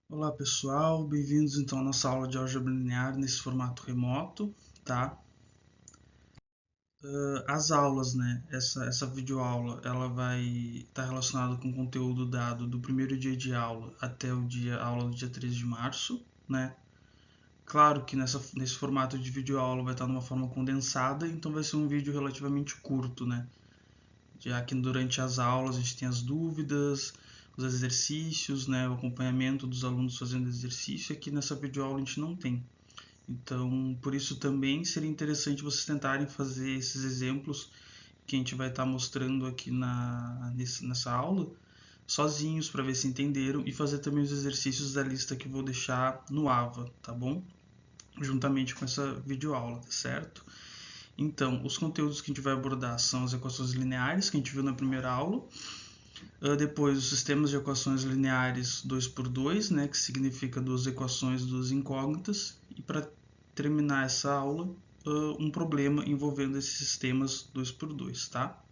Olá pessoal, bem-vindos então à nossa aula de álgebra linear nesse formato remoto, tá? As aulas, né? Essa videoaula, ela vai estar relacionada com o conteúdo dado do primeiro dia de aula até a aula do dia 13 de março, né? Claro que nesse formato de videoaula vai estar numa forma condensada, então vai ser um vídeo relativamente curto, né? Já que durante as aulas a gente tem as dúvidas, os exercícios, né? O acompanhamento dos alunos fazendo exercício, e aqui nessa videoaula a gente não tem. Então, por isso também seria interessante vocês tentarem fazer esses exemplos que a gente vai estar mostrando aqui nessa aula sozinhos para ver se entenderam e fazer também os exercícios da lista que eu vou deixar no AVA, tá bom? Juntamente com essa videoaula, tá certo? Então, os conteúdos que a gente vai abordar são as equações lineares, que a gente viu na primeira aula. Depois, os sistemas de equações lineares 2 por 2, né, que significa duas equações, duas incógnitas. E para terminar essa aula, um problema envolvendo esses sistemas 2 por 2, tá?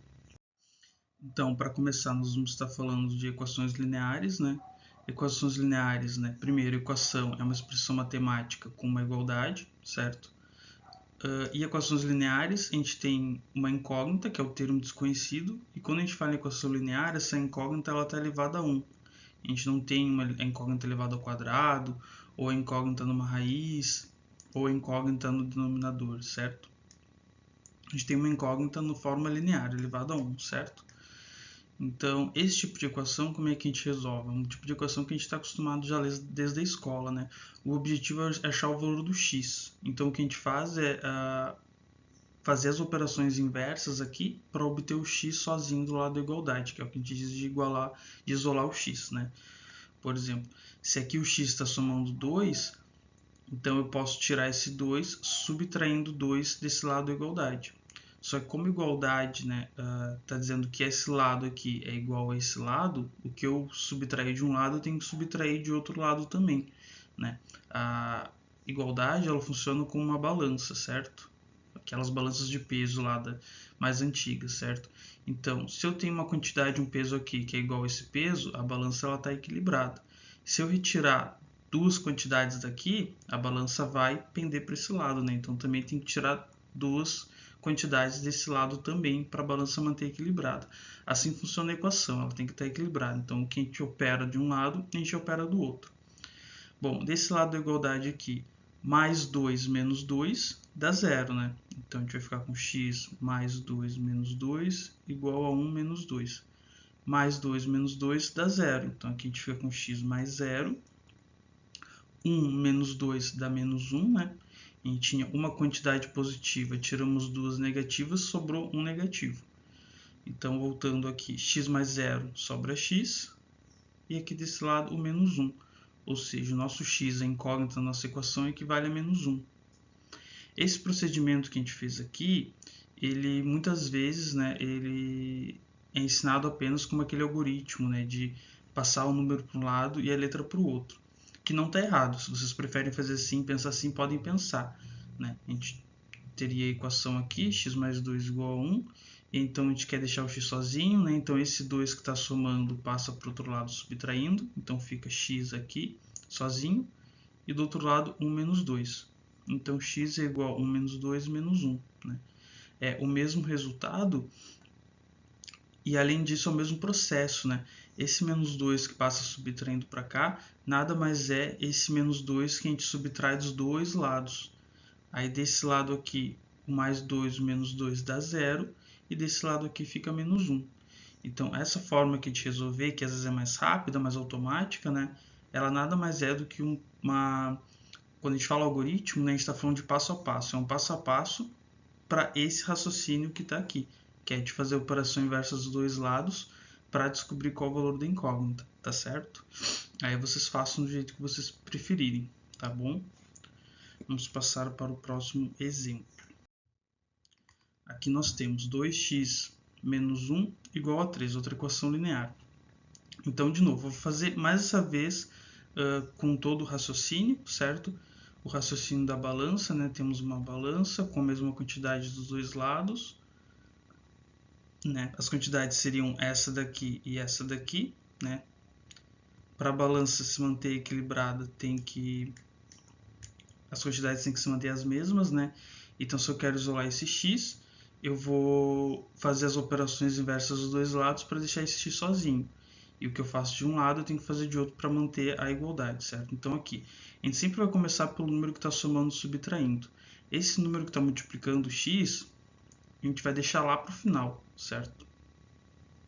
Então, para começar, nós vamos estar falando de equações lineares, né? Equações lineares, né? Primeiro, equação é uma expressão matemática com uma igualdade, certo? E equações lineares, a gente tem uma incógnita, que é o termo desconhecido, e quando a gente fala em equação linear, essa incógnita está elevada a 1. A gente não tem uma incógnita elevada ao quadrado, ou a incógnita numa raiz, ou a incógnita no denominador, certo? A gente tem uma incógnita no forma linear elevada a 1, certo? Então, esse tipo de equação, como é que a gente resolve? É um tipo de equação que a gente está acostumado já desde a escola, né? O objetivo é achar o valor do x. Então, o que a gente faz é fazer as operações inversas aqui para obter o x sozinho do lado da igualdade, que é o que a gente diz de isolar o x, né? Por exemplo, se aqui o x está somando 2, então eu posso tirar esse 2 subtraindo 2 desse lado da igualdade. Só que como igualdade, né, tá dizendo que esse lado aqui é igual a esse lado, o que eu subtrair de um lado eu tenho que subtrair de outro lado também, né? A igualdade, ela funciona como uma balança, certo? Aquelas balanças de peso lá mais antigas, certo? Então, se eu tenho uma quantidade, um peso aqui que é igual a esse peso, a balança ela está equilibrada. Se eu retirar duas quantidades daqui, a balança vai pender para esse lado, né? Então também tem que tirar duas quantidades desse lado também para a balança manter equilibrada. Assim funciona a equação, ela tem que estar equilibrada. Então o que a gente opera de um lado, a gente opera do outro. Bom, desse lado da igualdade aqui, mais 2 menos 2 dá zero, né? Então a gente vai ficar com x mais 2 menos 2 igual a 1 menos 2. Mais 2 menos 2 dá zero. Então aqui a gente fica com x mais zero. 1 menos 2 dá menos 1, né? A gente tinha uma quantidade positiva, tiramos duas negativas, sobrou um negativo. Então, voltando aqui, x mais zero sobra x, e aqui desse lado o menos 1. Ou seja, o nosso x, a incógnita da nossa equação, equivale a menos 1. Esse procedimento que a gente fez aqui, ele muitas vezes, né, ele é ensinado apenas como aquele algoritmo, né, de passar o número para um lado e a letra para o outro. Que não está errado. Se vocês preferem fazer assim, pensar assim, podem pensar. Né? A gente teria a equação aqui, x mais 2 igual a 1. E então a gente quer deixar o x sozinho, né? Então esse 2 que está somando passa para o outro lado subtraindo. Então fica x aqui sozinho. E do outro lado 1 menos 2. Então x é igual a 1 menos 2 menos 1. Né? É o mesmo resultado e além disso é o mesmo processo, né? Esse menos 2 que passa subtraindo para cá, nada mais é esse menos 2 que a gente subtrai dos dois lados. Aí desse lado aqui, o mais 2, o menos 2 dá zero, e desse lado aqui fica menos 1. Então essa forma que a gente resolver, que às vezes é mais rápida, mais automática, né? Ela nada mais é do que uma... Quando a gente fala algoritmo, né, a gente está falando de passo a passo. É um passo a passo para esse raciocínio que está aqui, que é de fazer a operação inversa dos dois lados para descobrir qual o valor da incógnita, tá certo? Aí vocês façam do jeito que vocês preferirem, tá bom? Vamos passar para o próximo exemplo. Aqui nós temos 2x menos 1 igual a 3, outra equação linear. Então, de novo, vou fazer mais essa vez com todo o raciocínio, certo? O raciocínio da balança, né? Temos uma balança com a mesma quantidade dos dois lados, né? As quantidades seriam essa daqui e essa daqui, né? para a balança se manter equilibrada, as quantidades têm que se manter as mesmas, né? Então, se eu quero isolar esse x, eu vou fazer as operações inversas dos dois lados para deixar esse x sozinho. E o que eu faço de um lado, eu tenho que fazer de outro para manter a igualdade, certo? Então, aqui, a gente sempre vai começar pelo número que está somando e subtraindo. Esse número que está multiplicando x, a gente vai deixar lá para o final, certo?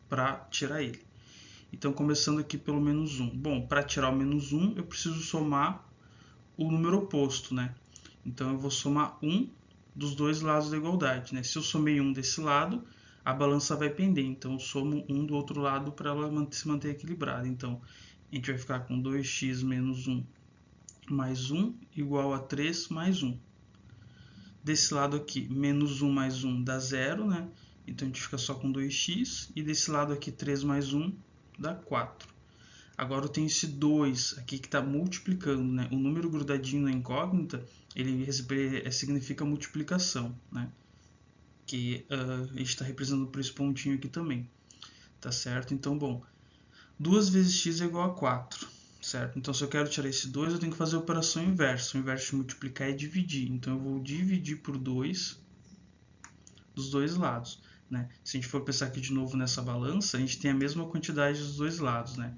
Para tirar ele. Então, começando aqui pelo menos 1. Bom, para tirar o menos 1, eu preciso somar o número oposto, né? Então, eu vou somar 1 dos dois lados da igualdade, né? Se eu somei 1 desse lado, a balança vai pender. Então, eu somo 1 do outro lado para ela se manter equilibrada. Então, a gente vai ficar com 2x menos 1 mais 1 igual a 3 mais 1. Desse lado aqui, menos 1 mais 1 dá 0, né? Então, a gente fica só com 2x. E desse lado aqui, 3 mais 1 dá 4. Agora eu tenho esse 2 aqui que está multiplicando, né? O número grudadinho na incógnita, ele significa multiplicação, né? Que a gente está representando por esse pontinho aqui também, tá certo? Então, bom, 2 vezes x é igual a 4, certo? Então, se eu quero tirar esse 2, eu tenho que fazer a operação inversa. O inverso de multiplicar é dividir. Então, eu vou dividir por 2 dos dois lados, né? Se a gente for pensar aqui de novo nessa balança, a gente tem a mesma quantidade dos dois lados, né?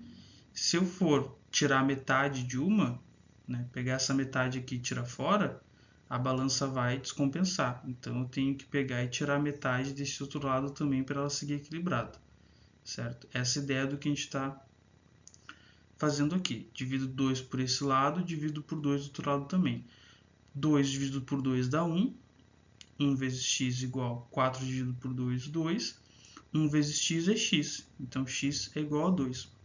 Se eu for tirar metade de uma, né, pegar essa metade aqui e tirar fora, a balança vai descompensar. Então, eu tenho que pegar e tirar metade desse outro lado também para ela seguir equilibrada, certo? Essa é a ideia do que a gente está fazendo aqui. Divido 2 por esse lado, divido por 2 do outro lado também. 2 dividido por 2 dá 1. 1 vezes x igual a 4 dividido por 2, 2. 1 vezes x é x. Então, x é igual a 2.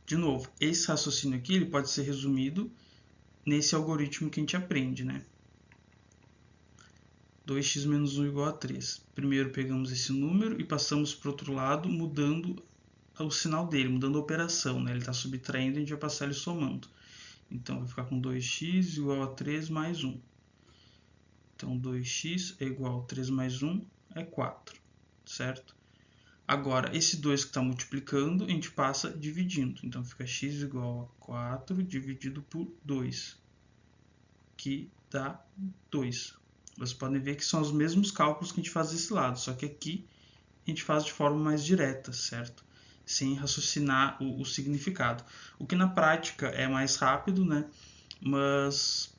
De novo, esse raciocínio aqui ele pode ser resumido nesse algoritmo que a gente aprende, né? 2x menos 1 igual a 3. Primeiro pegamos esse número e passamos para o outro lado, mudando o sinal dele, mudando a operação, né? Ele está subtraindo, a gente vai passar ele somando. Então, vai ficar com 2x igual a 3 mais 1. Então, 2x é igual a 3 mais 1 é 4, certo? Agora, esse 2 que está multiplicando, a gente passa dividindo. Então, fica x igual a 4 dividido por 2, que dá 2. Vocês podem ver que são os mesmos cálculos que a gente faz desse lado, só que aqui a gente faz de forma mais direta, certo? Sem raciocinar o significado. O que na prática é mais rápido, né? Mas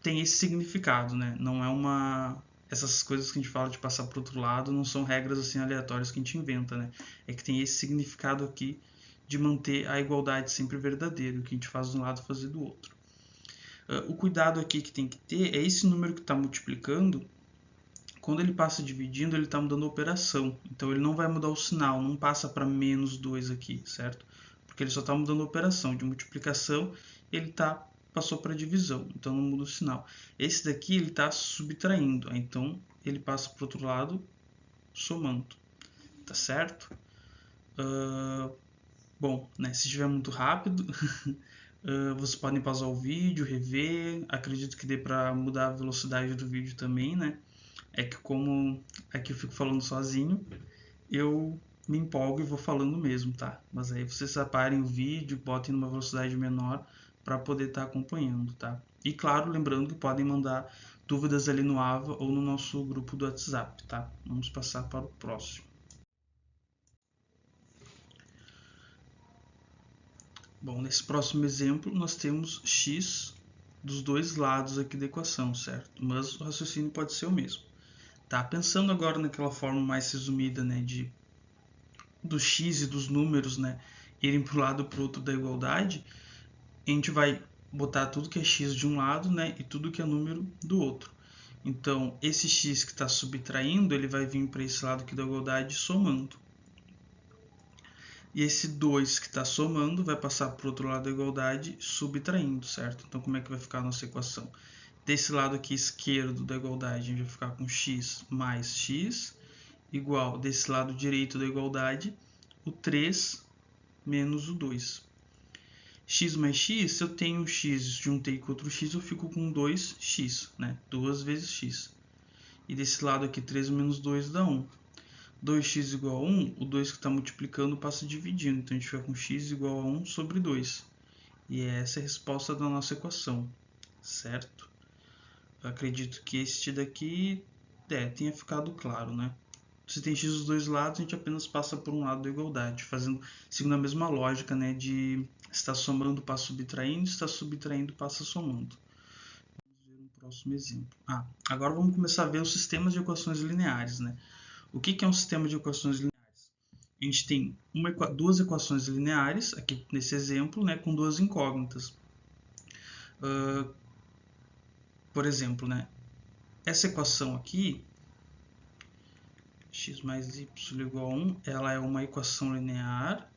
tem esse significado, né? Não é uma... Essas coisas que a gente fala de passar para o outro lado não são regras assim aleatórias que a gente inventa, né? É que tem esse significado aqui de manter a igualdade sempre verdadeira, o que a gente faz de um lado fazer do outro. O cuidado aqui que tem que ter é esse número que está multiplicando, quando ele passa dividindo, ele está mudando a operação. Então, ele não vai mudar o sinal, não passa para menos 2 aqui, certo? Porque ele só está mudando a operação de multiplicação, ele passou para divisão, então não muda o sinal. Esse daqui ele está subtraindo, então ele passa para o outro lado somando, tá certo? Bom, né, se estiver muito rápido, vocês podem pausar o vídeo, rever. Acredito que dê para mudar a velocidade do vídeo também, né? É que como aqui eu fico falando sozinho, eu me empolgo e vou falando mesmo, tá? Mas aí vocês separem o vídeo, botem numa velocidade menor para poder estar acompanhando, tá? E claro, lembrando que podem mandar dúvidas ali no AVA ou no nosso grupo do WhatsApp, tá? Vamos passar para o próximo. Bom, nesse próximo exemplo nós temos x dos dois lados aqui da equação, certo? Mas o raciocínio pode ser o mesmo. Tá? Pensando agora naquela forma mais resumida, né, do x e dos números, né, irem para um lado e para o outro da igualdade, a gente vai botar tudo que é x de um lado, né, e tudo que é número do outro. Então, esse x que está subtraindo, ele vai vir para esse lado aqui da igualdade somando. E esse 2 que está somando vai passar para o outro lado da igualdade subtraindo, certo? Então, como é que vai ficar a nossa equação? Desse lado aqui esquerdo da igualdade, a gente vai ficar com x mais x, igual desse lado direito da igualdade, o 3 menos o 2. X mais x, se eu tenho x, juntei com outro x, eu fico com 2x, né? 2 vezes x. E desse lado aqui, 3 menos 2 dá 1. 2x igual a 1, o 2 que está multiplicando passa dividindo. Então, a gente fica com x igual a 1 sobre 2. E essa é a resposta da nossa equação, certo? Eu acredito que este daqui tenha ficado claro, né? Se tem x dos dois lados, a gente apenas passa por um lado da igualdade, segundo a mesma lógica, né, de estar somando passa subtraindo, está subtraindo passa somando. Vamos ver um próximo exemplo. Agora vamos começar a ver os sistemas de equações lineares, né? O que é um sistema de equações lineares? A gente tem duas equações lineares, aqui nesse exemplo, né, com duas incógnitas. Por exemplo, né, essa equação aqui, x mais y igual a 1, ela é uma equação linear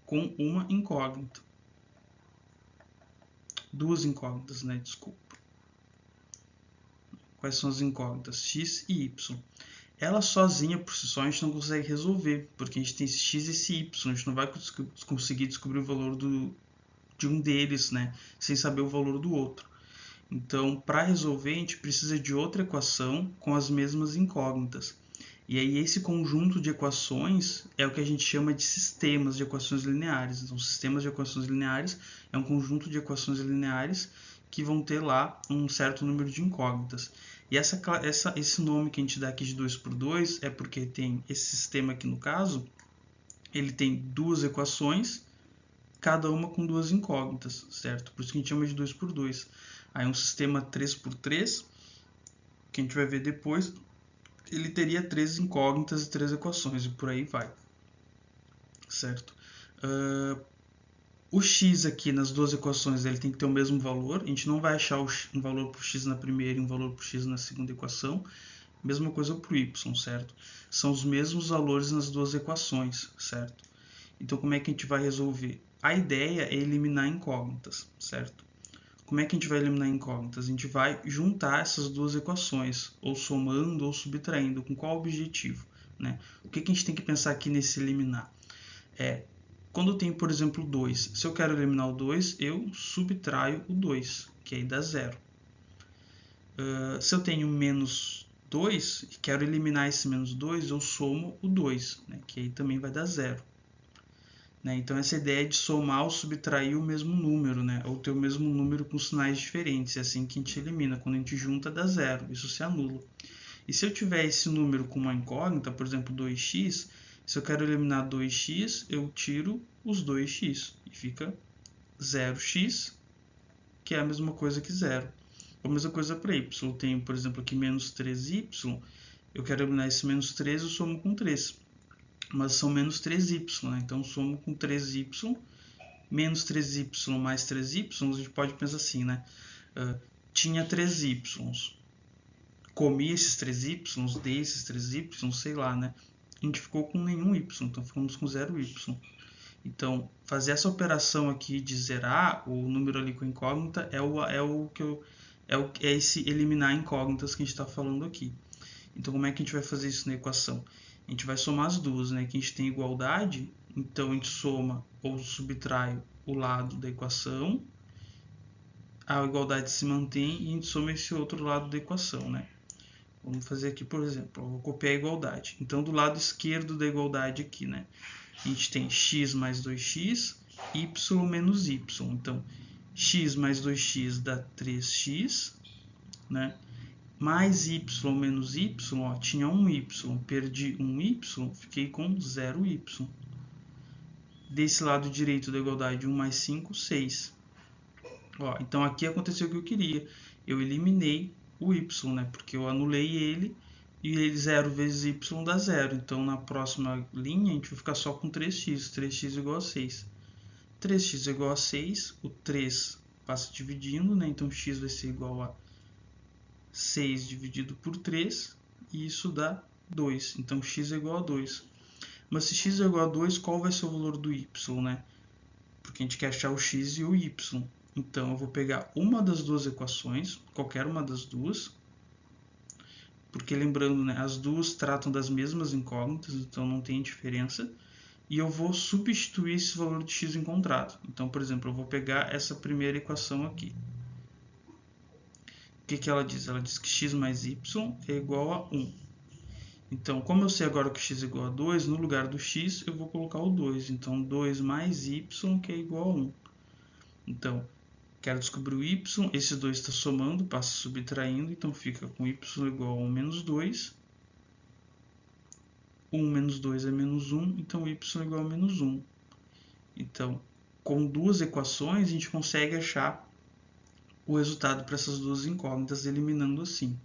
com uma incógnita. Duas incógnitas, né? Desculpa. Quais são as incógnitas? X e y. Ela sozinha, por si só, a gente não consegue resolver, porque a gente tem esse x e esse y. A gente não vai conseguir descobrir o valor de um deles, né? Sem saber o valor do outro. Então, para resolver, a gente precisa de outra equação com as mesmas incógnitas. E aí, esse conjunto de equações é o que a gente chama de sistemas de equações lineares. Então, sistemas de equações lineares é um conjunto de equações lineares que vão ter lá um certo número de incógnitas. E esse nome que a gente dá aqui de 2 por 2 é porque tem esse sistema aqui no caso, ele tem duas equações, cada uma com duas incógnitas, certo? Por isso que a gente chama de 2 por 2. Aí um sistema 3 por 3, que a gente vai ver depois, ele teria 3 incógnitas e 3 equações, e por aí vai, certo? O x aqui nas duas equações ele tem que ter o mesmo valor, a gente não vai achar um valor para o x na primeira e um valor para o x na segunda equação, mesma coisa para o y, certo? São os mesmos valores nas duas equações, certo? Então, como é que a gente vai resolver? A ideia é eliminar incógnitas, certo? Como é que a gente vai eliminar incógnitas? A gente vai juntar essas duas equações, ou somando ou subtraindo. Com qual objetivo? Né? O que a gente tem que pensar aqui nesse eliminar? Quando eu tenho, por exemplo, 2, se eu quero eliminar o 2, eu subtraio o 2, que aí dá 0. Se eu tenho menos 2 e quero eliminar esse menos 2, eu somo o 2, né, que aí também vai dar 0. Né? Então, essa ideia de somar ou subtrair o mesmo número, né? Ou ter o mesmo número com sinais diferentes. É assim que a gente elimina. Quando a gente junta, dá 0. Isso se anula. E se eu tiver esse número com uma incógnita, por exemplo, 2x, se eu quero eliminar 2x, eu tiro os 2x e fica 0x, que é a mesma coisa que 0. A mesma coisa para y. Eu tenho, por exemplo, aqui menos 3y. Eu quero eliminar esse menos 3, eu somo com 3. Mas são menos 3y, né? Então, somo com 3y, menos 3y mais 3y, a gente pode pensar assim, né? Tinha 3y, comi esses 3y, dei esses 3y, sei lá, né? A gente ficou com nenhum y, então ficamos com 0y. Então, fazer essa operação aqui de zerar o número ali com incógnita é esse eliminar incógnitas que a gente está falando aqui. Então, como é que a gente vai fazer isso na equação? A gente vai somar as duas, né? Que a gente tem igualdade, então a gente soma ou subtrai o lado da equação, a igualdade se mantém e a gente soma esse outro lado da equação, né? Vamos fazer aqui, por exemplo, eu vou copiar a igualdade. Então, do lado esquerdo da igualdade aqui, né? A gente tem x mais 2x, y menos y. Então, x mais 2x dá 3x, né? Mais y menos y, ó, tinha um y, perdi um y, fiquei com 0y. Desse lado direito da igualdade, 1 mais 5, 6. Ó, então aqui aconteceu o que eu queria. Eu eliminei o y, né? Porque eu anulei ele e ele 0 vezes y dá 0. Então na próxima linha a gente vai ficar só com 3x. 3x igual a 6. 3x igual a 6. O 3 passa dividindo, né? Então x vai ser igual a 6 dividido por 3, e isso dá 2. Então, x é igual a 2. Mas se x é igual a 2, qual vai ser o valor do y, né? Porque a gente quer achar o x e o y. Então, eu vou pegar uma das duas equações, qualquer uma das duas, porque lembrando, né, as duas tratam das mesmas incógnitas, então não tem diferença, e eu vou substituir esse valor de x encontrado. Então, por exemplo, eu vou pegar essa primeira equação aqui. O que ela diz? Ela diz que x mais y é igual a 1. Então, como eu sei agora que x é igual a 2, no lugar do x eu vou colocar o 2. Então, 2 mais y, que é igual a 1. Então, quero descobrir o y, esse 2 está somando, passa subtraindo, então fica com y igual a 1 menos 2. 1 menos 2 é menos 1, então y é igual a menos 1. Então, com duas equações, a gente consegue achar o resultado para essas duas incógnitas, eliminando assim,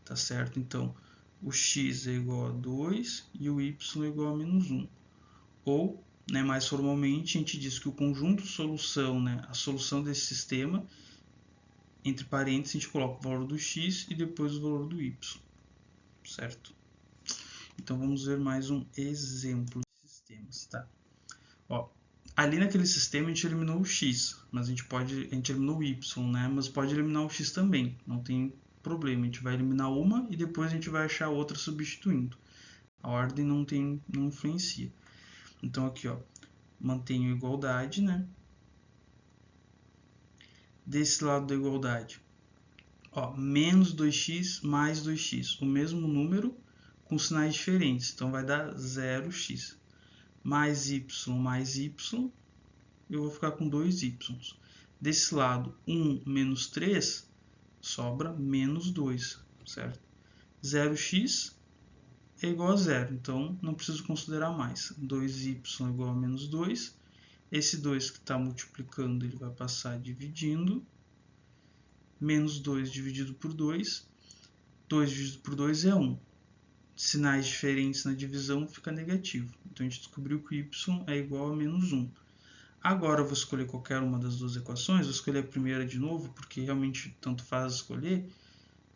tá certo? Então, o x é igual a 2 e o y é igual a menos 1. Ou, né, mais formalmente, a gente diz que o conjunto solução, né, a solução desse sistema, entre parênteses, a gente coloca o valor do x e depois o valor do y, certo? Então, vamos ver mais um exemplo de sistemas, tá? Ó, ali naquele sistema a gente eliminou o x, mas a gente eliminou o y, né? Mas pode eliminar o x também, não tem problema. A gente vai eliminar uma e depois a gente vai achar outra substituindo. A ordem não influencia. Então aqui, ó, mantenho a igualdade, né? Desse lado da igualdade, ó, menos 2x mais 2x, o mesmo número com sinais diferentes, então vai dar 0x. Mais y, eu vou ficar com 2y. Desse lado, 1 menos 3, sobra menos 2, certo? 0x é igual a 0, então não preciso considerar mais. 2y é igual a menos 2. Esse 2 que está multiplicando, ele vai passar dividindo. Menos 2 dividido por 2. 2 dividido por 2 é 1. Sinais diferentes na divisão fica negativo. Então a gente descobriu que y é igual a menos 1. Agora eu vou escolher qualquer uma das duas equações, vou escolher a primeira de novo, porque realmente tanto faz escolher,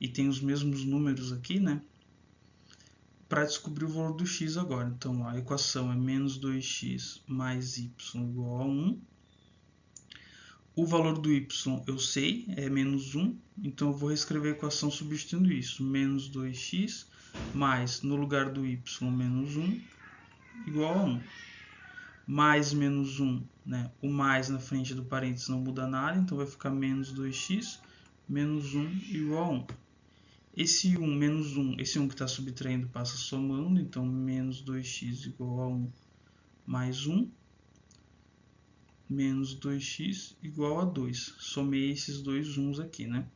e tem os mesmos números aqui, né? Para descobrir o valor do x agora. Então a equação é menos 2x mais y igual a 1. O valor do y eu sei, é menos 1, então eu vou reescrever a equação substituindo isso. Menos 2x mais, no lugar do y, menos 1, igual a 1. Mais menos 1, né? O mais na frente do parênteses não muda nada, então vai ficar menos 2x menos 1 igual a 1. Esse 1 menos 1, esse 1 que está subtraindo passa somando, então menos 2x igual a 1 mais 1. Menos 2x igual a 2. Somei esses dois 1's aqui, né?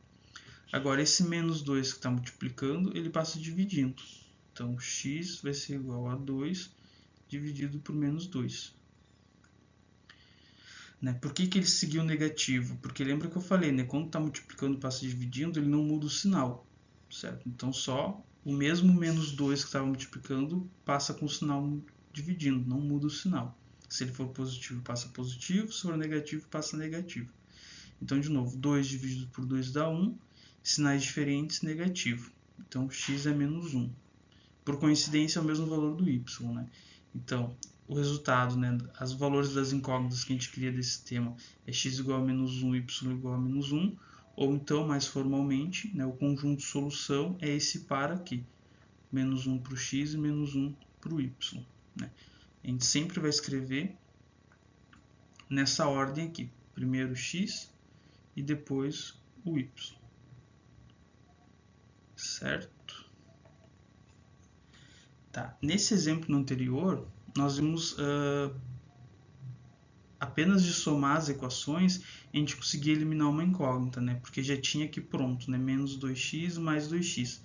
Agora, esse menos 2 que está multiplicando, ele passa dividindo. Então, x vai ser igual a 2 dividido por menos 2. Né? Por que ele seguiu negativo? Porque lembra que eu falei, né? Quando está multiplicando e passa dividindo, ele não muda o sinal, certo? Então, só o mesmo menos 2 que estava multiplicando passa com o sinal dividindo, não muda o sinal. Se ele for positivo, passa positivo. Se for negativo, passa negativo. Então, de novo, 2 dividido por 2 dá 1. Sinais diferentes, negativo. Então, x é menos 1. Por coincidência, é o mesmo valor do y, né? Então, o resultado, né, os valores das incógnitas que a gente cria desse sistema é x igual a menos 1, y igual a menos 1. Ou então, mais formalmente, né, o conjunto de solução é esse par aqui. Menos 1 para o x e menos 1 para o y, né? A gente sempre vai escrever nessa ordem aqui. Primeiro o x e depois o y. Certo? Tá. Nesse exemplo anterior, nós vimos apenas de somar as equações, a gente conseguia eliminar uma incógnita, né? Porque já tinha aqui pronto, né? Menos 2x mais 2x.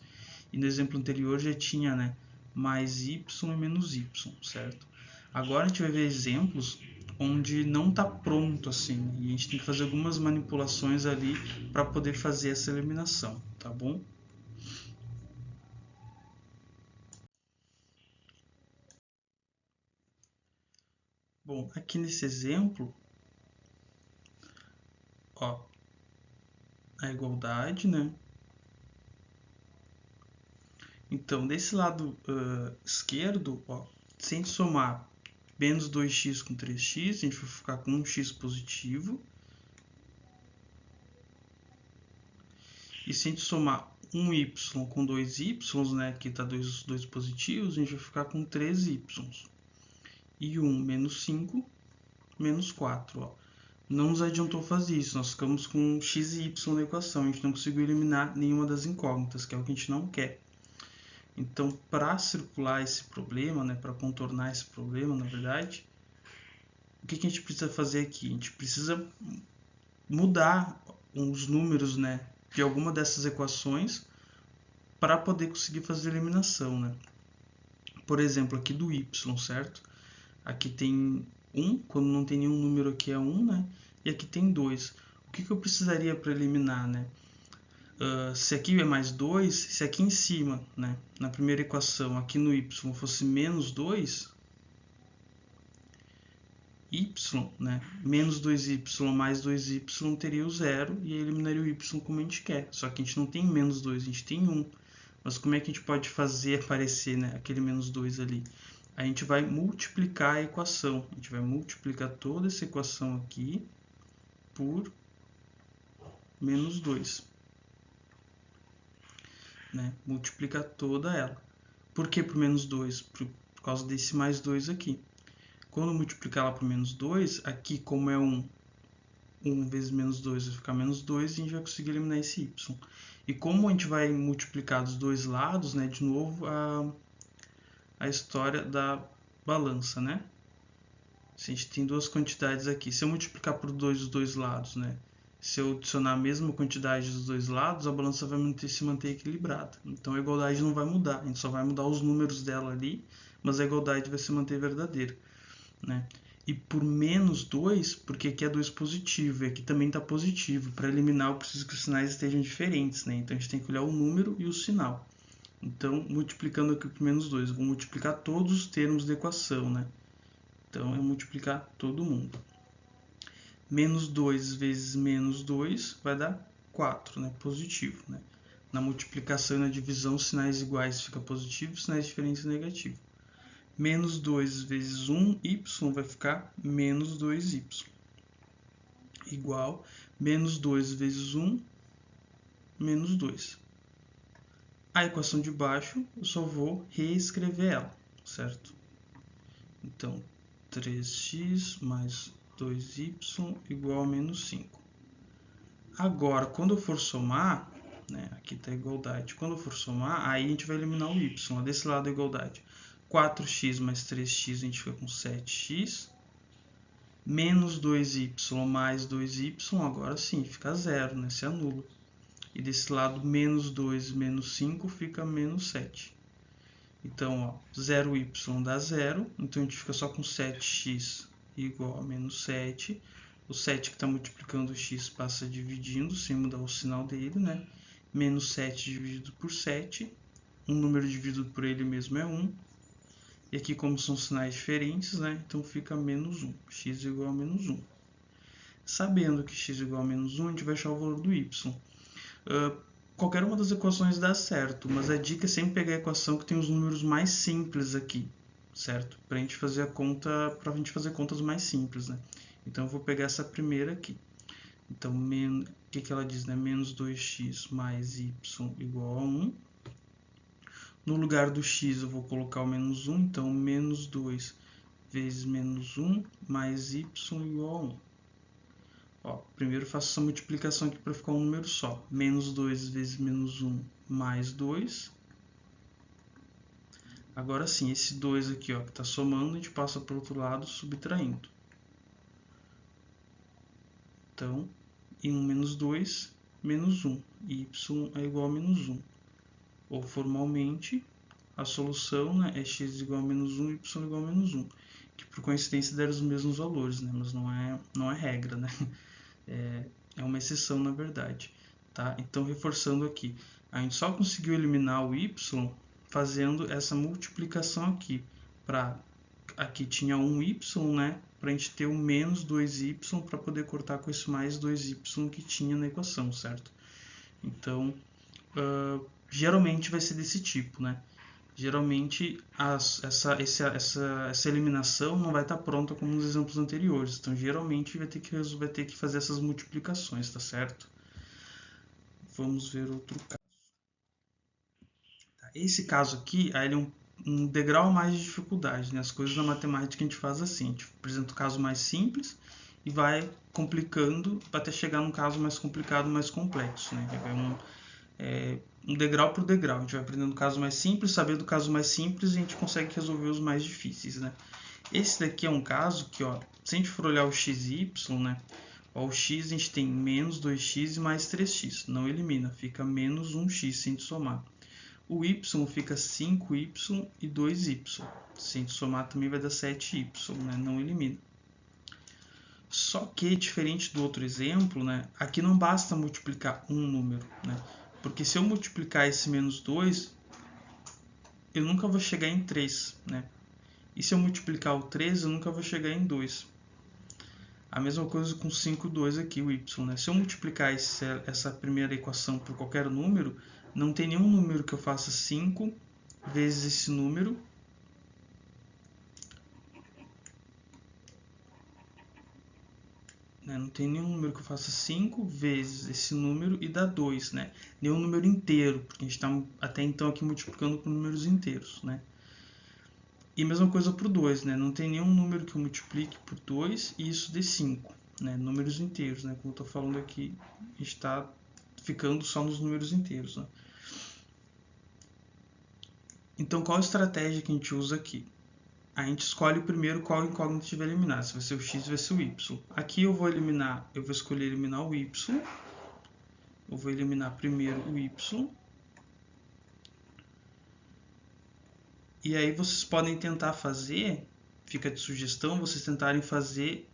E no exemplo anterior já tinha, né, mais y e menos y, certo? Agora a gente vai ver exemplos onde não está pronto assim, e a gente tem que fazer algumas manipulações ali para poder fazer essa eliminação, tá bom? Bom, aqui nesse exemplo, ó, a igualdade, né? Então, desse lado esquerdo, ó, se a gente somar menos 2x com 3x, a gente vai ficar com 1x positivo. E se a gente somar 1y com 2y, né, aqui está dois positivos, a gente vai ficar com 3y. E 1 menos 5, menos 4. Ó. Não nos adiantou fazer isso, nós ficamos com x e y na equação, a gente não conseguiu eliminar nenhuma das incógnitas, que é o que a gente não quer. Então, para circular esse problema, né, para contornar esse problema, na verdade, o que a gente precisa fazer aqui? A gente precisa mudar os números, né, de alguma dessas equações para poder conseguir fazer a eliminação, né? Por exemplo, aqui do y, certo? Aqui tem 1, quando não tem nenhum número aqui é 1, né? E aqui tem 2. O que eu precisaria para eliminar, né? Se aqui é mais 2, se aqui em cima, né, na primeira equação, aqui no y fosse menos 2, y, né, menos 2y mais 2y teria o 0 e eliminaria o y como a gente quer. Só que a gente não tem menos 2, a gente tem 1. Mas como é que a gente pode fazer aparecer, né, aquele menos 2 ali? A gente vai multiplicar a equação. A gente vai multiplicar toda essa equação aqui por menos 2. Né? Multiplicar toda ela. Por que por menos 2? Por causa desse mais 2 aqui. Quando multiplicar ela por menos 2, aqui como é 1 vezes menos 2 vai ficar menos 2 e a gente vai conseguir eliminar esse y. E como a gente vai multiplicar dos dois lados, né, de novo a história da balança, né? Se a gente tem duas quantidades aqui, se eu multiplicar por 2 os dois lados, né, se eu adicionar a mesma quantidade dos dois lados, a balança vai se manter equilibrada. Então a igualdade não vai mudar, a gente só vai mudar os números dela ali, mas a igualdade vai se manter verdadeira, né? E por menos 2, porque aqui é 2 positivo e aqui também está positivo. Para eliminar, eu preciso que os sinais estejam diferentes, né? Então a gente tem que olhar o número e o sinal. Então, multiplicando aqui por menos 2, eu vou multiplicar todos os termos da equação, né? Então, é multiplicar todo mundo. Menos 2 vezes menos 2 vai dar 4, né? Positivo, né? Na multiplicação e na divisão, sinais iguais fica positivo, sinais diferentes negativo. Menos 2 vezes 1y vai ficar menos 2y. Igual menos 2 vezes 1, menos 2. A equação de baixo, eu só vou reescrever ela, certo? Então, 3x mais 2y igual a menos 5. Agora, quando eu for somar, né, aqui está a igualdade. Quando eu for somar, aí a gente vai eliminar o y. Desse lado a igualdade. 4x mais 3x, a gente fica com 7x. Menos 2y mais 2y, agora sim, fica zero, né? Se anula. E desse lado, menos 2 menos 5 fica menos 7. Então, ó, 0y dá 0, então a gente fica só com 7x igual a menos 7. O 7 que está multiplicando o x passa dividindo, sem mudar o sinal dele, né? Menos 7 dividido por 7. Um número dividido por ele mesmo é 1. E aqui, como são sinais diferentes, né? Então fica menos 1. X igual a menos 1. Sabendo que x igual a menos 1, a gente vai achar o valor do y. Qualquer uma das equações dá certo, mas a dica é sempre pegar a equação que tem os números mais simples aqui, certo? Para a gente fazer a conta, para a gente fazer contas mais simples, né? Então eu vou pegar essa primeira aqui. Então, o que ela diz, né? Menos 2x mais y igual a 1. No lugar do x eu vou colocar o menos 1, então menos 2 vezes menos 1 mais y igual a 1. Ó, primeiro faço essa multiplicação aqui para ficar um número só. Menos 2 vezes menos 1 mais 2. Agora sim, esse 2 aqui, ó, que está somando, a gente passa para o outro lado subtraindo. Então, em 1 menos 2, menos 1. Y é igual a menos 1. Ou formalmente, a solução, né, é x igual a menos 1 e y igual a menos 1. Que por coincidência deram os mesmos valores, né, mas não é regra, né? É uma exceção, na verdade. Tá? Então, reforçando aqui, a gente só conseguiu eliminar o y fazendo essa multiplicação aqui. Aqui tinha 1y, né? Para a gente ter o menos 2y para poder cortar com esse mais 2y que tinha na equação, certo? Então, geralmente vai ser desse tipo, né? Geralmente essa eliminação não vai estar pronta como nos exemplos anteriores. Então, geralmente vai ter que fazer essas multiplicações, tá certo? Vamos ver outro caso. Esse caso aqui, ele é um degrau a mais de dificuldade, né? As coisas na matemática a gente faz assim, a gente apresenta o caso mais simples e vai complicando até chegar num caso mais complicado, mais complexo, né? um degrau por degrau. A gente vai aprendendo o caso mais simples, sabendo o caso mais simples, a gente consegue resolver os mais difíceis, né? Esse daqui é um caso que, ó, se a gente for olhar o x e y, né? Ó, o x a gente tem menos 2x e mais 3x. Não elimina, fica menos 1x se a gente somar. O y fica 5y e 2y. Se a gente somar também vai dar 7y, né? Não elimina. Só que, diferente do outro exemplo, né? Aqui não basta multiplicar um número, né? Porque se eu multiplicar esse menos 2, eu nunca vou chegar em 3, né? E se eu multiplicar o 3, eu nunca vou chegar em 2. A mesma coisa com 5 e 2 aqui, o y, né? Se eu multiplicar essa primeira equação por qualquer número, não tem nenhum número que eu faça 5 vezes esse número. Não tem nenhum número que eu faça 5 vezes esse número e dá 2, né? Nenhum número inteiro, porque a gente está até então aqui multiplicando por números inteiros, né? E mesma coisa para o 2, né? Não tem nenhum número que eu multiplique por 2 e isso dê 5, né? Números inteiros, né? Como eu estou falando aqui, a gente está ficando só nos números inteiros, né? Então, qual a estratégia que a gente usa aqui? A gente escolhe primeiro qual incógnita a gente vai eliminar, se vai ser o x ou vai ser o y. Aqui eu vou escolher eliminar o y. Eu vou eliminar primeiro o y. E aí vocês podem tentar fazer, fica de sugestão, vocês tentarem fazer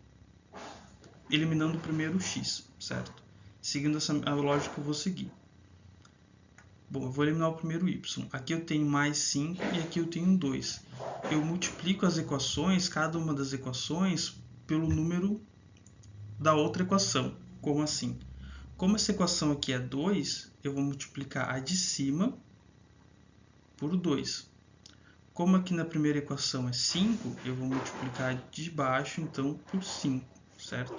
eliminando primeiro o x, certo? Seguindo a lógica que eu vou seguir. Bom, eu vou eliminar o primeiro y. Aqui eu tenho mais 5 e aqui eu tenho 2. Eu multiplico as equações, cada uma das equações, pelo número da outra equação. Como assim? Como essa equação aqui é 2, eu vou multiplicar a de cima por 2. Como aqui na primeira equação é 5, eu vou multiplicar a de baixo, então, por 5, certo?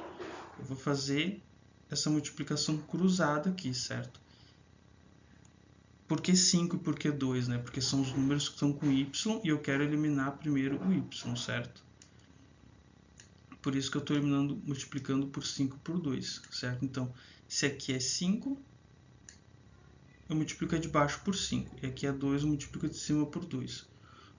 Eu vou fazer essa multiplicação cruzada aqui, certo? Por que 5 e por que 2, né? Porque são os números que estão com y e eu quero eliminar primeiro o y, certo? Por isso que eu estou multiplicando por 5 por 2, certo? Então, se aqui é 5, eu multiplico a de baixo por 5. E aqui é 2, eu multiplico a de cima por 2.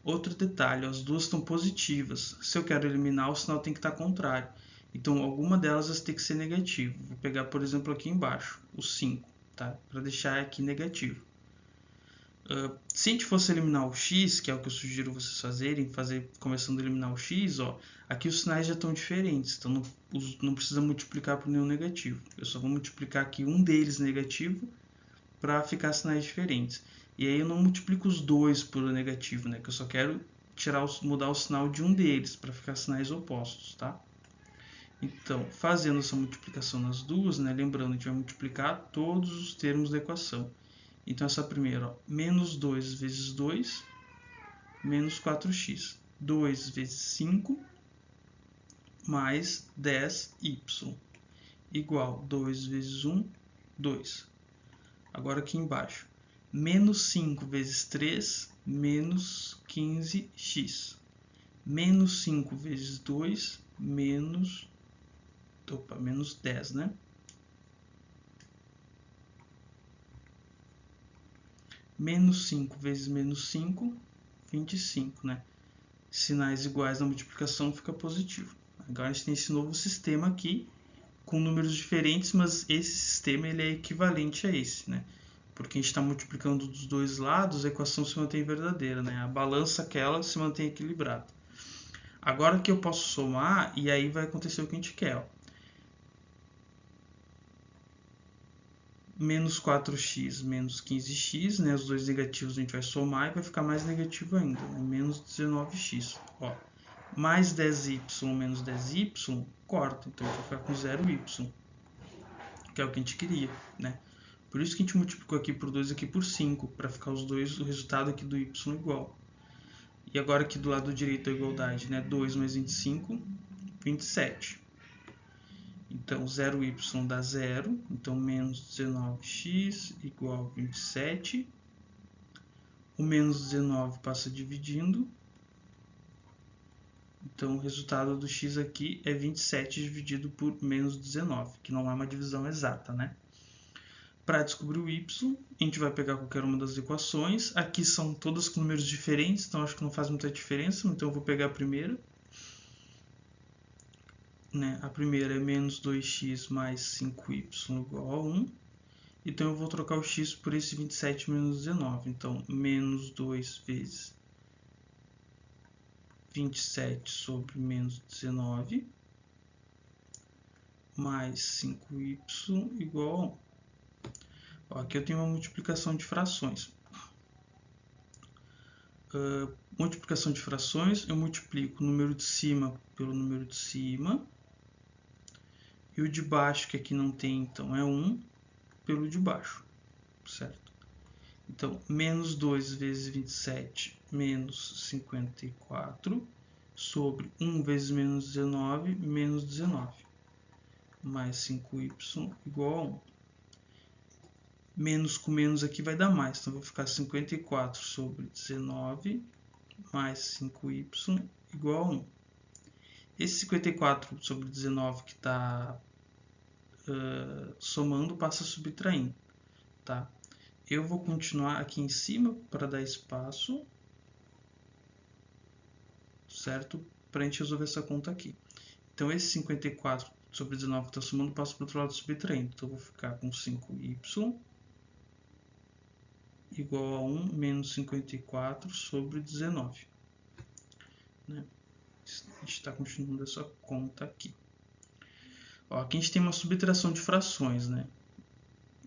Outro detalhe, as duas estão positivas. Se eu quero eliminar, o sinal tem que estar contrário. Então, alguma delas vai ter que ser negativo. Vou pegar, por exemplo, aqui embaixo, o 5, tá? Para deixar aqui negativo. Se a gente fosse eliminar o x, que é o que eu sugiro vocês fazerem, começando a eliminar o x, ó, aqui os sinais já estão diferentes, então não precisa multiplicar por nenhum negativo. Eu só vou multiplicar aqui um deles negativo para ficar sinais diferentes. E aí eu não multiplico os dois por negativo, né? Que eu só quero mudar o sinal de um deles para ficar sinais opostos, tá? Então, fazendo essa multiplicação nas duas, né? Lembrando, a gente vai multiplicar todos os termos da equação. Então, essa primeira, ó, menos 2 vezes 2, menos 4x. 2 vezes 5, mais 10y, igual 2 vezes 1, 2. Agora aqui embaixo, menos 5 vezes 3, menos 15x. Menos 5 vezes 2, menos 10, né? Menos 5 vezes menos 5, 25, né? Sinais iguais na multiplicação fica positivo. Agora a gente tem esse novo sistema aqui, com números diferentes, mas esse sistema ele é equivalente a esse, né? Porque a gente está multiplicando dos dois lados, a equação se mantém verdadeira, né? A balança aquela se mantém equilibrada. Agora que eu posso somar, e aí vai acontecer o que a gente quer, ó. Menos 4x menos 15x, né? Os dois negativos a gente vai somar e vai ficar mais negativo ainda, né? Menos 19x. Ó. Mais 10y menos 10y, corta. Então, a gente vai ficar com 0y, que é o que a gente queria, né? Por isso que a gente multiplicou aqui por 2 aqui por 5, para ficar os dois, o resultado aqui do y igual. E agora aqui do lado direito a igualdade, né? 2 mais 25, 27. Então, 0y dá 0, então menos 19x igual a 27. O menos 19 passa dividindo. Então, o resultado do x aqui é 27 dividido por menos 19, que não é uma divisão exata, né? Para descobrir o y, a gente vai pegar qualquer uma das equações. Aqui são todas com números diferentes, então acho que não faz muita diferença. Então eu vou pegar a primeira. Né? A primeira é menos 2x mais 5y igual a 1. Então eu vou trocar o x por esse 27 menos 19. Então, menos 2 vezes 27 sobre menos 19 mais 5y igual a 1. Ó, aqui eu tenho uma multiplicação de frações. Multiplicação de frações, eu multiplico o número de cima pelo número de cima. E o de baixo, que aqui não tem, então é 1, pelo de baixo. Certo? Então, menos 2 vezes 27 menos 54 sobre 1 vezes menos 19 menos 19 mais 5y igual a 1. Menos com menos aqui vai dar mais, então vai ficar 54 sobre 19 mais 5y igual a 1. Esse 54 sobre 19 que está somando passa subtraindo. Tá? Eu vou continuar aqui em cima para dar espaço, certo? Para a gente resolver essa conta aqui. Então, esse 54 sobre 19 que está somando passa para o outro lado subtraindo. Então, eu vou ficar com 5y igual a 1 menos 54 sobre 19. Né? A gente está continuando essa conta aqui. Ó, aqui a gente tem uma subtração de frações, né?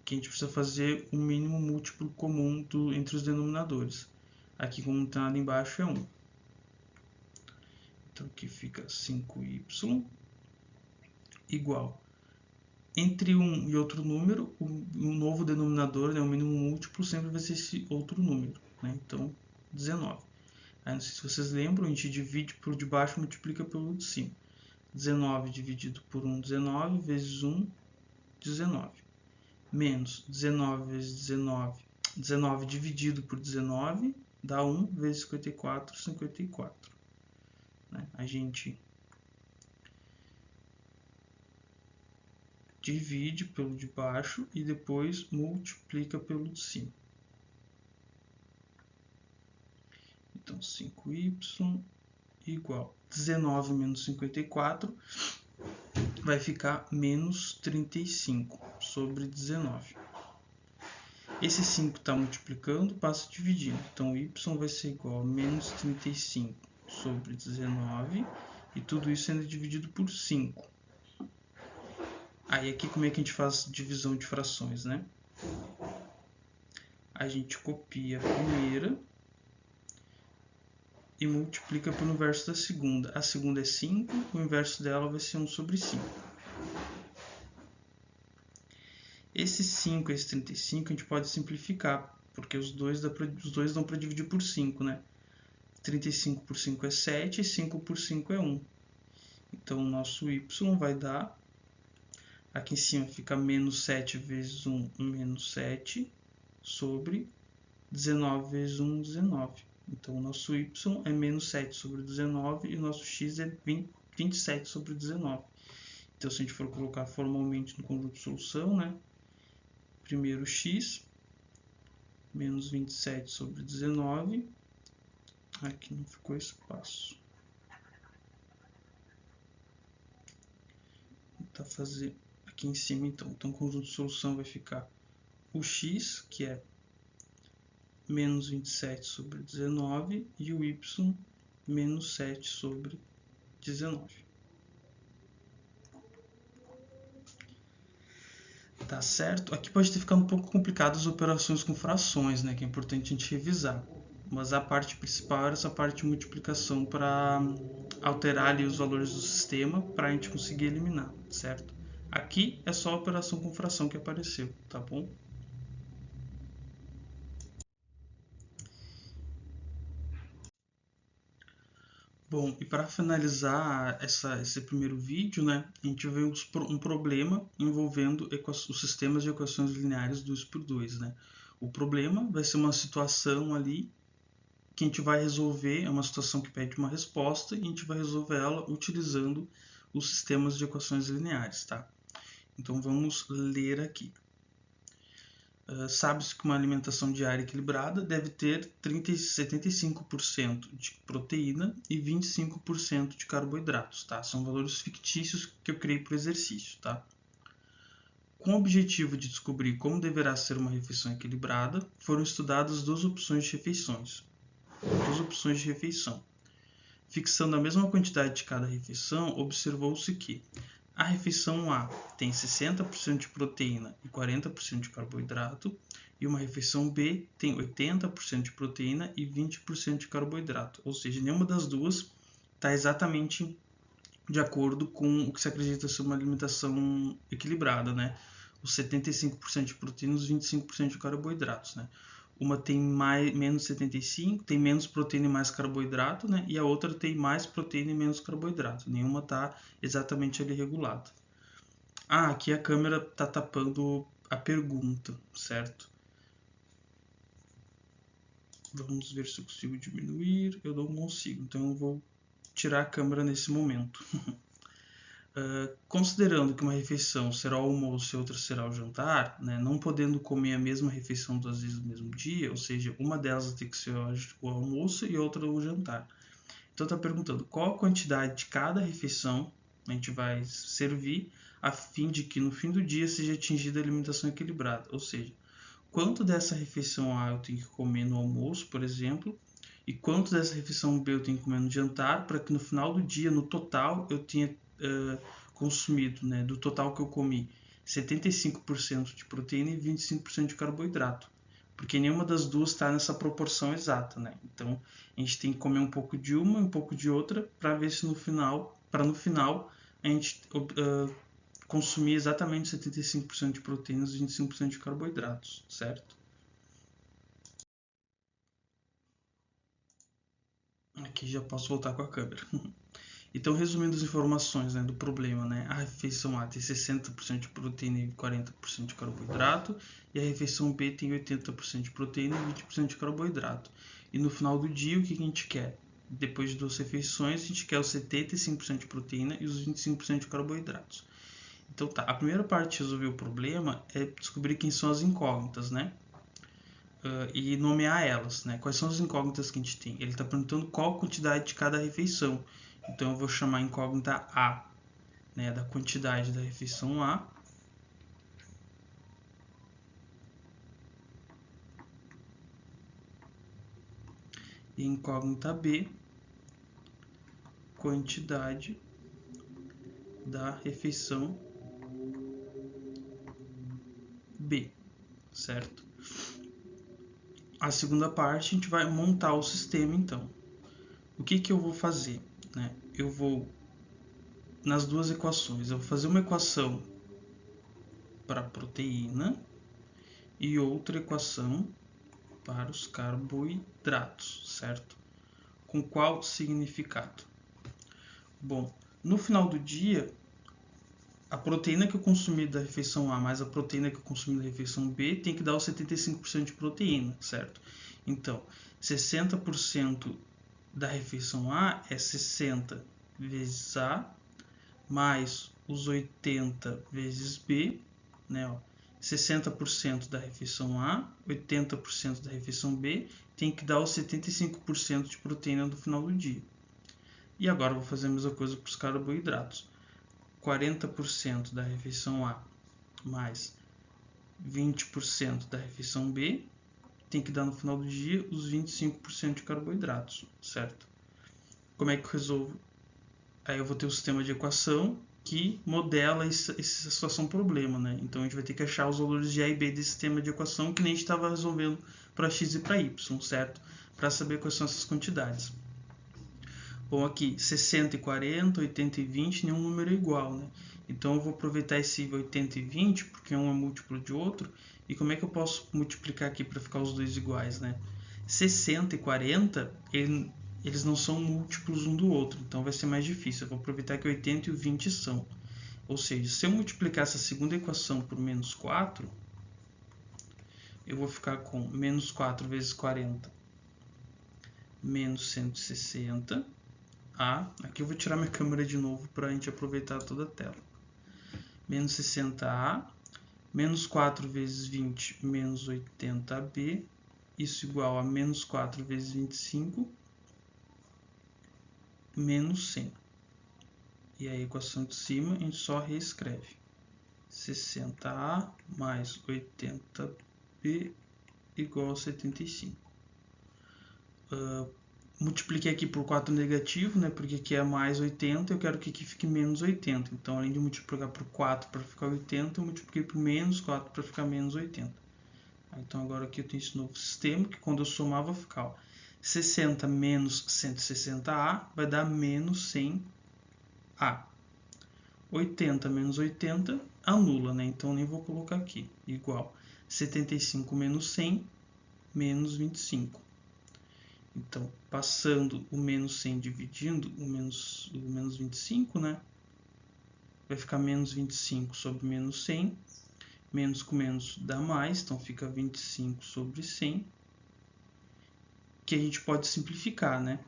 Que a gente precisa fazer o mínimo múltiplo comum entre os denominadores. Aqui, como não tem nada embaixo, é 1. Então, aqui fica 5y igual. Entre um e outro número, o novo denominador, né, o mínimo múltiplo, sempre vai ser esse outro número. Né? Então, 19. Aí, não sei se vocês lembram, a gente divide por de baixo e multiplica pelo de cima. 19 dividido por 1, 19, vezes 1, 19. Menos 19 vezes 19, 19 dividido por 19, dá 1 vezes 54, 54. Né? A gente divide pelo de baixo e depois multiplica pelo de cima. Então, 5y igual 19 menos 54 vai ficar menos 35 sobre 19. Esse 5 está multiplicando, passa dividindo. Então, y vai ser igual a menos 35 sobre 19 e tudo isso sendo dividido por 5. Aí aqui como é que a gente faz divisão de frações, né? A gente copia a primeira e multiplica pelo inverso da segunda. A segunda é 5, o inverso dela vai ser 1 sobre 5. Esse 5 e esse 35 a gente pode simplificar, porque os dois dão para dividir por 5, né? 35 por 5 é 7 e 5 por 5 é 1. Então, o nosso y vai dar... Aqui em cima fica menos 7 vezes 1, menos 7, sobre 19 vezes 1, 19. Então, o nosso y é menos 7 sobre 19 e o nosso x é 27 sobre 19. Então, se a gente for colocar formalmente no conjunto de solução, né? Primeiro x, menos 27 sobre 19. Aqui não ficou espaço. Vou tentar fazer aqui em cima, então. Então, o conjunto de solução vai ficar o x, que é menos 27 sobre 19, e o y, menos 7 sobre 19. Tá certo? Aqui pode ter ficado um pouco complicado as operações com frações, né? Que é importante a gente revisar. Mas a parte principal era essa parte de multiplicação para alterar ali os valores do sistema para a gente conseguir eliminar, certo? Aqui é só a operação com fração que apareceu, tá bom? Bom, e para finalizar esse primeiro vídeo, né, a gente vê um problema envolvendo os sistemas de equações lineares 2×2, né? O problema vai ser uma situação ali que a gente vai resolver, é uma situação que pede uma resposta e a gente vai resolver ela utilizando os sistemas de equações lineares, tá? Então vamos ler aqui. Sabe-se que uma alimentação diária equilibrada deve ter 75% de proteína e 25% de carboidratos, tá? São valores fictícios que eu criei para o exercício, tá? Com o objetivo de descobrir como deverá ser uma refeição equilibrada, foram estudadas duas opções de refeição. Fixando a mesma quantidade de cada refeição, observou-se que a refeição A tem 60% de proteína e 40% de carboidrato, e uma refeição B tem 80% de proteína e 20% de carboidrato. Ou seja, nenhuma das duas está exatamente de acordo com o que se acredita ser uma alimentação equilibrada, né? Os 75% de proteína e os 25% de carboidratos, né? Uma tem menos 75, tem menos proteína e mais carboidrato, né? E a outra tem mais proteína e menos carboidrato. Nenhuma está exatamente ali regulada. Aqui a câmera está tapando a pergunta, certo? Vamos ver se eu consigo diminuir. Eu não consigo, então eu vou tirar a câmera nesse momento. Considerando que uma refeição será o almoço e outra será o jantar, né, não podendo comer a mesma refeição duas vezes no mesmo dia, ou seja, uma delas tem que ser o almoço e outra o jantar. Então está perguntando qual a quantidade de cada refeição a gente vai servir a fim de que no fim do dia seja atingida a alimentação equilibrada, ou seja, quanto dessa refeição A eu tenho que comer no almoço, por exemplo, e quanto dessa refeição B eu tenho que comer no jantar, para que no final do dia, no total, eu tenha consumido, né, do total que eu comi, 75% de proteína e 25% de carboidrato, porque nenhuma das duas está nessa proporção exata, né? Então a gente tem que comer um pouco de uma, um pouco de outra, para ver se no final, a gente consumir exatamente 75% de proteínas e 25% de carboidratos, certo? Aqui já posso voltar com a câmera. Então, resumindo as informações, né, do problema, né, a refeição A tem 60% de proteína e 40% de carboidrato, e a refeição B tem 80% de proteína e 20% de carboidrato. E no final do dia, o que a gente quer? Depois de duas refeições, a gente quer os 75% de proteína e os 25% de carboidratos. Então tá, a primeira parte de resolver o problema é descobrir quem são as incógnitas, né? E nomear elas, né? Quais são as incógnitas que a gente tem? Ele está perguntando qual a quantidade de cada refeição. Então eu vou chamar a incógnita A, né, da quantidade da refeição A. E incógnita B, quantidade da refeição B, certo? A segunda parte a gente vai montar o sistema, então. O que eu vou fazer? Né? Eu vou, nas duas equações, eu vou fazer uma equação para a proteína e outra equação para os carboidratos, certo? Com qual significado? Bom, no final do dia, a proteína que eu consumi da refeição A mais a proteína que eu consumi da refeição B tem que dar os 75% de proteína, certo? Então, 60% da refeição A é 60 vezes A mais os 80 vezes B, né? Ó, 60% da refeição A, 80% da refeição B, tem que dar os 75% de proteína no final do dia. E agora vou fazer a mesma coisa para os carboidratos. 40% da refeição A mais 20% da refeição B, tem que dar no final do dia os 25% de carboidratos, certo? Como é que eu resolvo? Aí eu vou ter o sistema de equação que modela essa situação problema, né? Então a gente vai ter que achar os valores de A e B desse sistema de equação que nem a gente estava resolvendo para x e para y, certo? Para saber quais são essas quantidades. Bom, aqui 60 e 40, 80 e 20, nenhum número é igual, né? Então eu vou aproveitar esse 80 e 20, porque um é múltiplo de outro, e como é que eu posso multiplicar aqui para ficar os dois iguais, né? 60 e 40, eles não são múltiplos um do outro, então vai ser mais difícil. Eu vou aproveitar que 80 e o 20 são. Ou seja, se eu multiplicar essa segunda equação por menos 4, eu vou ficar com menos 4 vezes 40 menos 160. Aqui eu vou tirar minha câmera de novo para a gente aproveitar toda a tela. Menos 60A Menos 4 vezes 20 menos 80b, isso igual a menos 4 vezes 25 menos 100. E a equação de cima a gente só reescreve. 60a mais 80b igual a 75. Multipliquei aqui por 4 negativo, né? Porque aqui é mais 80, eu quero que aqui fique menos 80. Então, além de multiplicar por 4 para ficar 80, eu multipliquei por menos 4 para ficar menos 80. Então, agora aqui eu tenho esse novo sistema, que quando eu somar vai ficar, ó, 60 menos 160a vai dar menos 100a. 80 menos 80 anula, né? Então, nem vou colocar aqui. Igual 75 menos 100 menos 25. Então, passando o menos 100 dividindo o menos 25, né? Vai ficar menos 25 sobre menos 100. Menos com menos dá mais, então fica 25 sobre 100. Que a gente pode simplificar, né?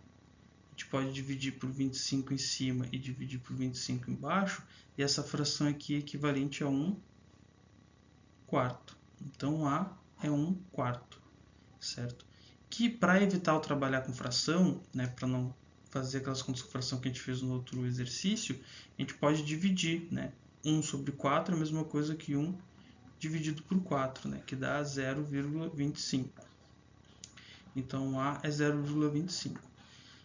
A gente pode dividir por 25 em cima e dividir por 25 embaixo. E essa fração aqui é equivalente a 1 quarto. Então, A é 1 quarto, certo? Que para evitar o trabalhar com fração, né, para não fazer aquelas contas com fração que a gente fez no outro exercício, a gente pode dividir, né? 1 sobre 4 é a mesma coisa que 1 dividido por 4, né, que dá 0,25. Então, A é 0,25.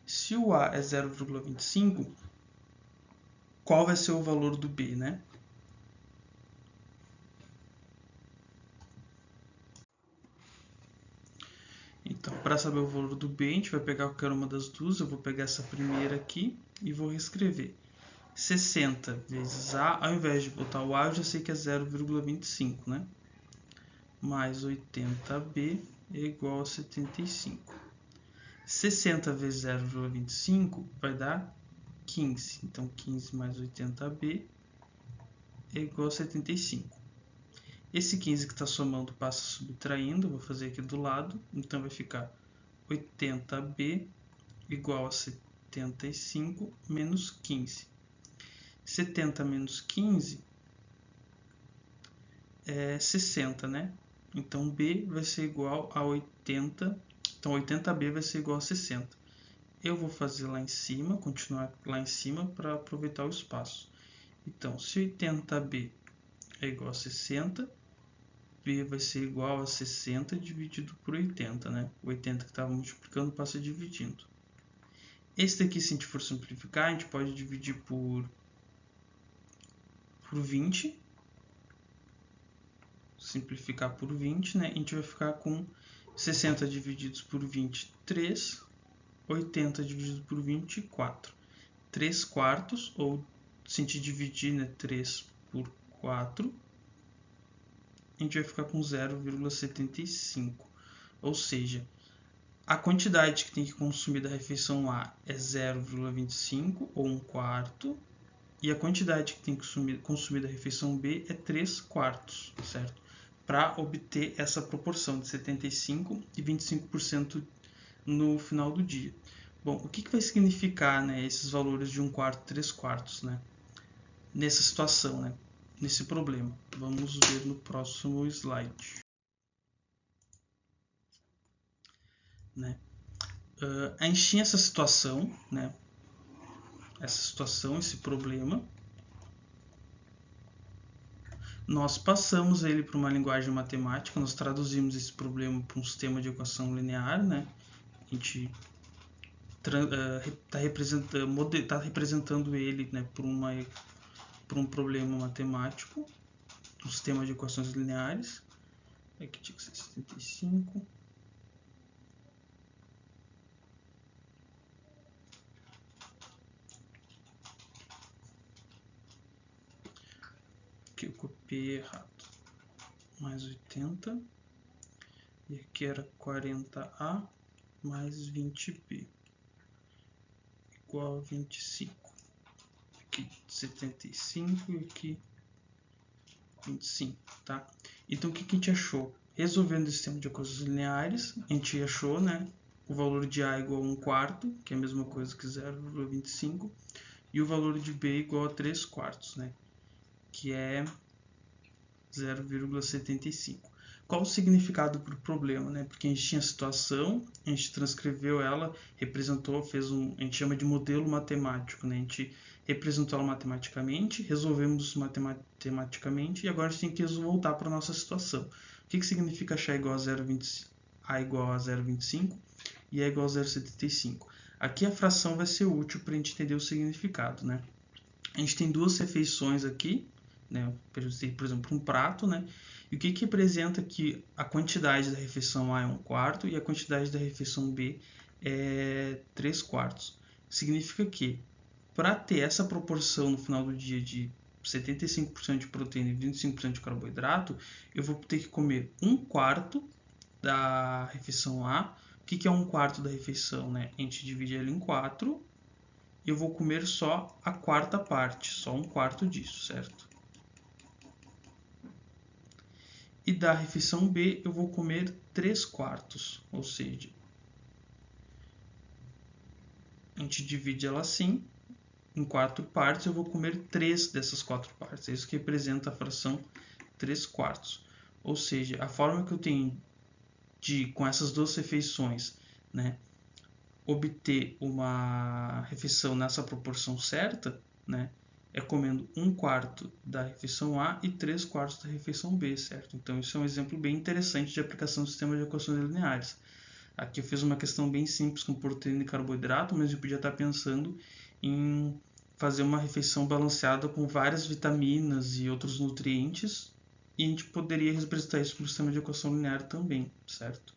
Se o A é 0,25, qual vai ser o valor do B, né? Então, para saber o valor do B, a gente vai pegar qualquer uma das duas. Eu vou pegar essa primeira aqui e vou reescrever. 60 vezes A, ao invés de botar o A, eu já sei que é 0,25, né? Mais 80B é igual a 75. 60 vezes 0,25 vai dar 15. Então, 15 mais 80B é igual a 75. Esse 15 que está somando passa subtraindo, vou fazer aqui do lado, então vai ficar 80b igual a 75 menos 15. 70 menos 15 é 60, né? Então b vai ser igual a 80, então 80b vai ser igual a 60. Eu vou fazer lá em cima, continuar lá em cima para aproveitar o espaço. Então, se 80b é igual a 60, B vai ser igual a 60 dividido por 80, né? O 80 que estava multiplicando passa dividindo. Esse daqui, se a gente for simplificar, a gente pode dividir por 20. Simplificar por 20, né? A gente vai ficar com 60 divididos por 20, 3. 80 dividido por 20, 4. 3 quartos, ou se a gente dividir, né, 3 por 4, a gente vai ficar com 0,75. Ou seja, a quantidade que tem que consumir da refeição A é 0,25 ou 1 quarto. E a quantidade que tem que consumir da refeição B é 3 quartos, certo? Para obter essa proporção de 75% e 25% no final do dia. Bom, o que vai significar, né, esses valores de 1 quarto e 3 quartos, né? Nessa situação, né? Nesse problema. Vamos ver no próximo slide. Né? A gente tinha essa situação, né? Esse problema. Nós passamos ele para uma linguagem matemática, nós traduzimos esse problema para um sistema de equação linear, né? A gente está representando ele, né, por um problema matemático, um sistema de equações lineares. Aqui tinha que ser 75. Aqui eu copiei errado. Mais 80. E aqui era 40A mais 20B. Igual a 25. Aqui 75 e aqui 25, tá? Então, o que a gente achou? Resolvendo o sistema de equações lineares, a gente achou, né, o valor de A igual a 1 quarto, que é a mesma coisa que 0,25, e o valor de B igual a 3 quartos, né, que é 0,75. Qual o significado para o problema, né? Porque a gente tinha a situação, a gente transcreveu ela, representou, a gente chama de modelo matemático, né? A gente representou ela matematicamente, resolvemos matematicamente e agora a gente tem que voltar para a nossa situação. O que significa achar igual a 0,20, A igual a 0,25 e A igual a 0,75? Aqui a fração vai ser útil para a gente entender o significado, né? A gente tem duas refeições aqui, né? Por exemplo, um prato, né? E o que representa que a quantidade da refeição A é 1/4 e a quantidade da refeição B é 3/4. Significa que para ter essa proporção no final do dia de 75% de proteína e 25% de carboidrato, eu vou ter que comer 1/4 da refeição A. O que é 1/4 da refeição, né? A gente divide ela em 4. Eu vou comer só a quarta parte, só 1/4 disso, certo? E da refeição B eu vou comer 3/4, ou seja, a gente divide ela assim, em 4 partes, eu vou comer 3 dessas 4 partes. É isso que representa a fração 3/4. Ou seja, a forma que eu tenho de, com essas duas refeições, né, obter uma refeição nessa proporção certa, né, é comendo 1/4 da refeição A e 3/4 da refeição B, certo? Então isso é um exemplo bem interessante de aplicação do sistema de equações lineares. Aqui eu fiz uma questão bem simples com proteína e carboidrato, mas eu podia estar pensando em fazer uma refeição balanceada com várias vitaminas e outros nutrientes, e a gente poderia representar isso no sistema de equação linear também, certo?